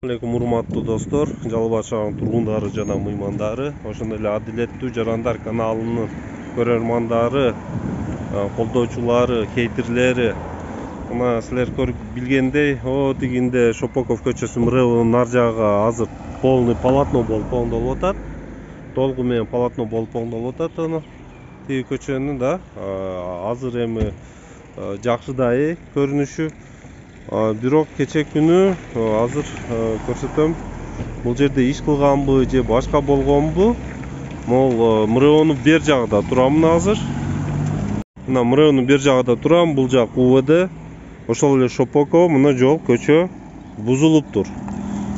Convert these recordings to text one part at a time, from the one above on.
Алейкум урматтуу достор, Жалал Баш шаарынын тургундары жана мыймандары, ошондой эле Адилеттүү Жарандар каналынын көрөрмандары, колдоочулары, хейтерлери. Мына силер көрүп билгендей, тигинде Шопоков көчөсү МРЭОнун нар жагы азыр полный полотно болуп оңдолуп атат. Толугу менен полотно болуп оңдолуп атат. Аны тиги көчөнүн да азыр эми жакшыдай көрүнүшү. Бирок кече күнү азыр көрсөтөм. Бул жерде иш кылганбы же башка болгонбу? Могул МРЭОнун бер жагында турам азыр. Мына МРЭОнун бер жагында турам, бул жак УВД. Ошол эле Шопоков, мына жол көчө бузулуптур.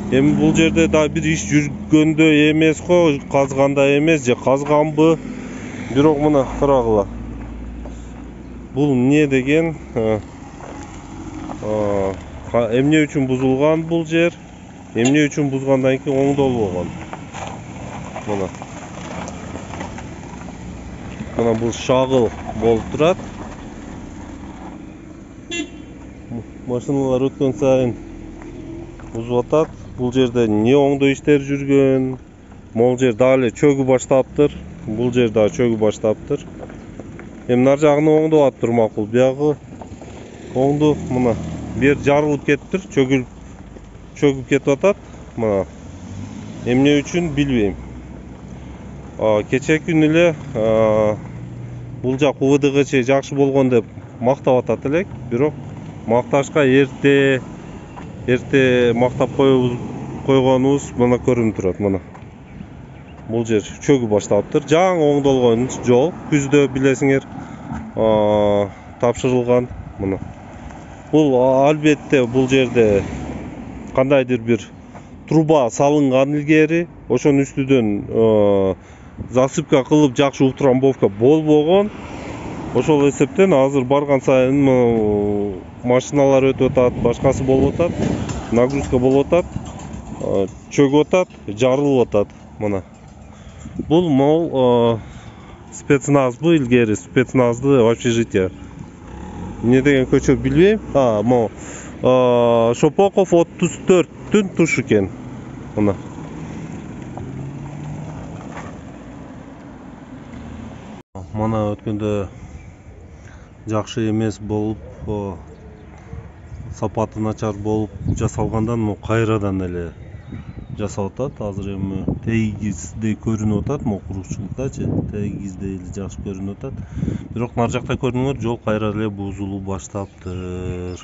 Эми бул жерде да бир иш жүргөндө эмес го, казганда эмес же казганбы? Бирок мына карагыла. Бул эмне деген? Эмне үчүн бузулган бул жер? Эмне үчүн бузгандан кийин оңдолбогон? Мына бул шагыл болуп турат. Машиналар өткөн сайын бузуп атат. Бул жерде эмне оңдоо иштери жүргөн? Могул жер дагы чөгү баштаптыр. Бул жер дагы чөгү баштаптыр. Эми нар жагын оңдоп атыптыр макул. Биягы оңду, мына бер жарылып кетиптир, чөгүп кетип атат. Мына эмне үчүн билбейм. Кече күнү эле бул жак УВДга чейин жакшы болгон деп мактап атат элек, бирок макташка эрте мактап койгонубуз мына көрүнүп турат. Мына бул жер чөгү баштаптыр. Жаңы оңдолгон жол, күздө билесиңер тапшырылган. Мына бул албетте бул жерде кандайдыр бир труба салынган илгери, ошонун үстүдөн засыпка кылып жакшы утрамбовка болбогон. Ошол эсептен азыр барган сайын машиналар өтүп атат, башкасы болуп атат, нагрузка болуп атат, чөгүп атат, жарылып атат. Мына бул могул спецназбы илгери, спецназды общежитие. Эмне деген көчө билбейм. Могу Шопоков 34-түн туш экен. Мына өткөндө жакшы эмес болуп, сапаты начар болуп жасалгандан кайрадан эле жасап атат. Азыр эми тегиздей көрүнүп атат, курушчулуктачы тегиздей эле жакшы көрүнүп атат. Бирок нар жакта көрүңөр, жол кайра эле бузулуп баштаптыр.